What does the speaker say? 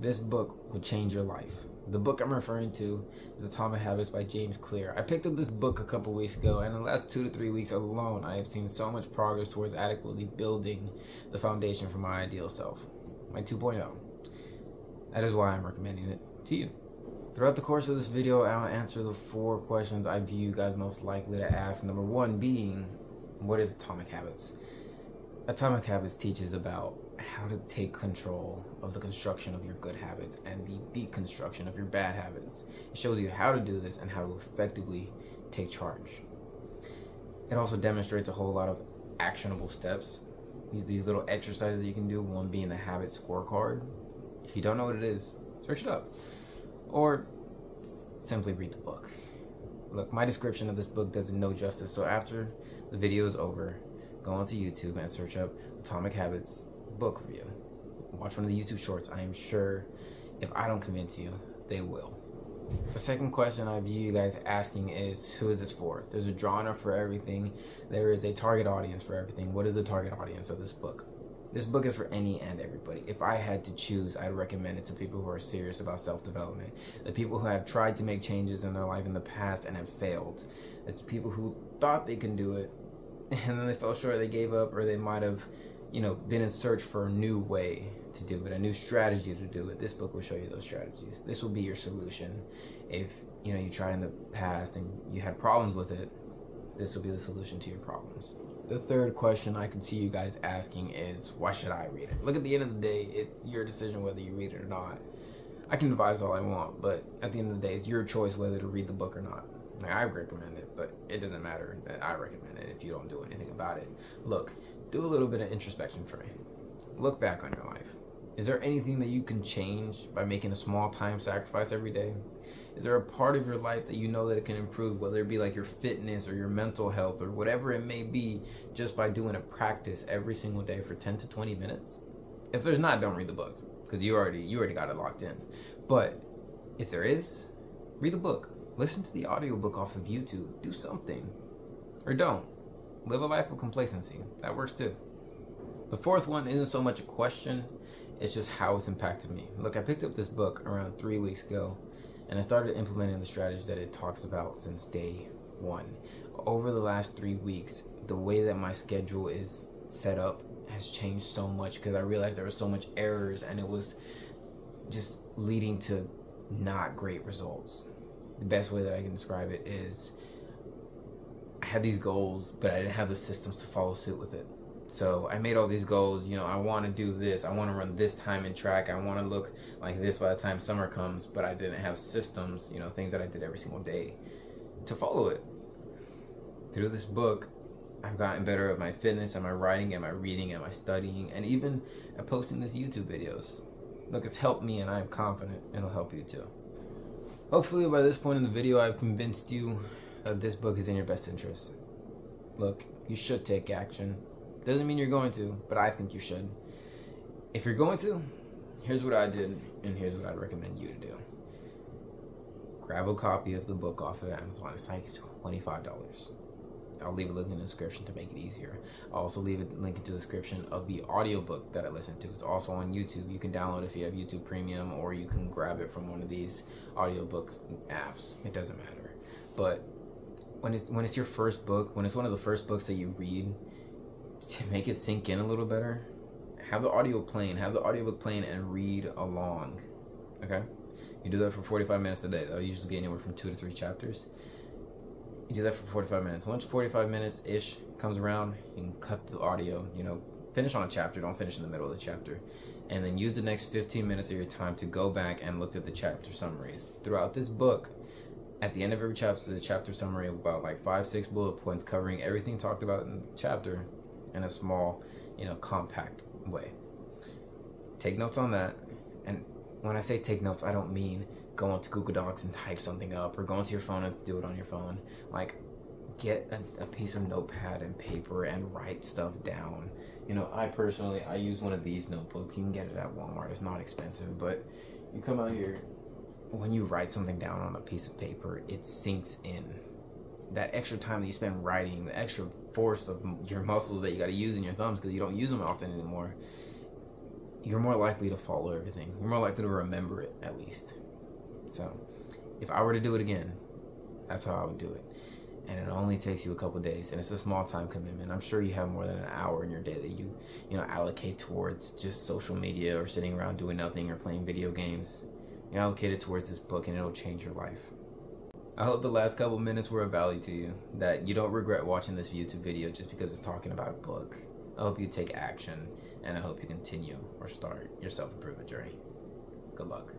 This book will change your life. The book I'm referring to is Atomic Habits by James Clear. I picked up this book a couple weeks ago, and in the last 2 to 3 weeks alone, I have seen so much progress towards adequately building the foundation for my ideal self, my 2.0. That is why I'm recommending it to you. Throughout the course of this video, I'll answer the 4 questions I view you guys most likely to ask. Number 1 being, what is Atomic Habits? Atomic Habits teaches about how to take control of the construction of your good habits and the deconstruction of your bad habits. It shows you how to do this and how to effectively take charge. It also demonstrates a whole lot of actionable steps, these little exercises that you can do, one being the habit scorecard. If you don't know what it is, search it up. Or simply read the book. Look, my description of this book does it no justice, so after the video is over, go onto YouTube and search up Atomic Habits book review. Watch one of the YouTube shorts. I am sure if I don't convince you, they will. The second question I view you guys asking is, who is this for? There's a genre for everything. There is a target audience for everything. What is the target audience of this book? This book is for any and everybody. If I had to choose, I'd recommend it to people who are serious about self-development. The people who have tried to make changes in their life in the past and have failed. It's people who thought they can do it and then they fell short, they gave up, or they might have, been in search for a new way to do it, a new strategy to do it. This book will show you those strategies. This will be your solution. If, you tried in the past and you had problems with it, this will be the solution to your problems. The third question I can see you guys asking is, why should I read it? Look, at the end of the day, it's your decision whether you read it or not. I can advise all I want, but at the end of the day, it's your choice whether to read the book or not. I recommend it, but it doesn't matter that I recommend it if you don't do anything about it. Look, do a little bit of introspection for me. Look back on your life. Is there anything that you can change by making a small time sacrifice every day? Is there a part of your life that you know that it can improve, whether it be like your fitness or your mental health or whatever it may be, just by doing a practice every single day for 10 to 20 minutes? If there's not, don't read the book, because you already got it locked in. But if there is, read the book. Listen to the audiobook off of YouTube. Do something. Or don't. Live a life of complacency. That works too. The fourth one isn't so much a question, it's just how it's impacted me. Look, I picked up this book around 3 weeks ago, and I started implementing the strategies that it talks about since day 1. Over the last 3 weeks, the way that my schedule is set up has changed so much, because I realized there was so much errors and it was just leading to not great results. The best way that I can describe it is, I had these goals, but I didn't have the systems to follow suit with it. So I made all these goals, I want to do this, I want to run this time in track, I want to look like this by the time summer comes, but I didn't have systems, things that I did every single day to follow it. Through this book, I've gotten better at my fitness, at my writing, at my reading, at my studying, and even at posting these YouTube videos. Look, it's helped me, and I'm confident it'll help you too. Hopefully by this point in the video, I've convinced you that this book is in your best interest. Look, you should take action. Doesn't mean you're going to, but I think you should. If you're going to, here's what I did, and here's what I'd recommend you to do. Grab a copy of the book off of Amazon. It's like $25. I'll leave a link in the description to make it easier. I'll also leave a link in the description of the audiobook that I listened to. It's also on YouTube. You can download it if you have YouTube Premium, or you can grab it from one of these audiobooks apps. It doesn't matter. But when it's your first book, when it's one of the first books that you read, to make it sink in a little better, have the audiobook playing and read along. Okay? You do that for 45 minutes a day. That'll usually be anywhere from 2 to 3 chapters. You do that for 45 minutes. Once 45 minutes-ish comes around, you can cut the audio, finish on a chapter, don't finish in the middle of the chapter. And then use the next 15 minutes of your time to go back and look at the chapter summaries. Throughout this book, at the end of every chapter, the chapter summary of about like 5-6 bullet points covering everything talked about in the chapter in a small, compact way. Take notes on that. And when I say take notes, I don't mean go onto Google Docs and type something up, or go onto your phone and do it on your phone. Like, get a piece of notepad and paper and write stuff down. I use one of these notebooks. You can get it at Walmart. It's not expensive, but you come out here, when you write something down on a piece of paper, it sinks in. That extra time that you spend writing, the extra force of your muscles that you got to use in your thumbs because you don't use them often anymore, you're more likely to follow everything. You're more likely to remember it, at least. So, if I were to do it again, that's how I would do it. And it only takes you a couple days, and it's a small time commitment. I'm sure you have more than an hour in your day that you allocate towards just social media or sitting around doing nothing or playing video games. You allocate it towards this book, and it'll change your life. I hope the last couple minutes were of value to you, that you don't regret watching this YouTube video just because it's talking about a book. I hope you take action, and I hope you continue or start your self-improvement journey. Good luck.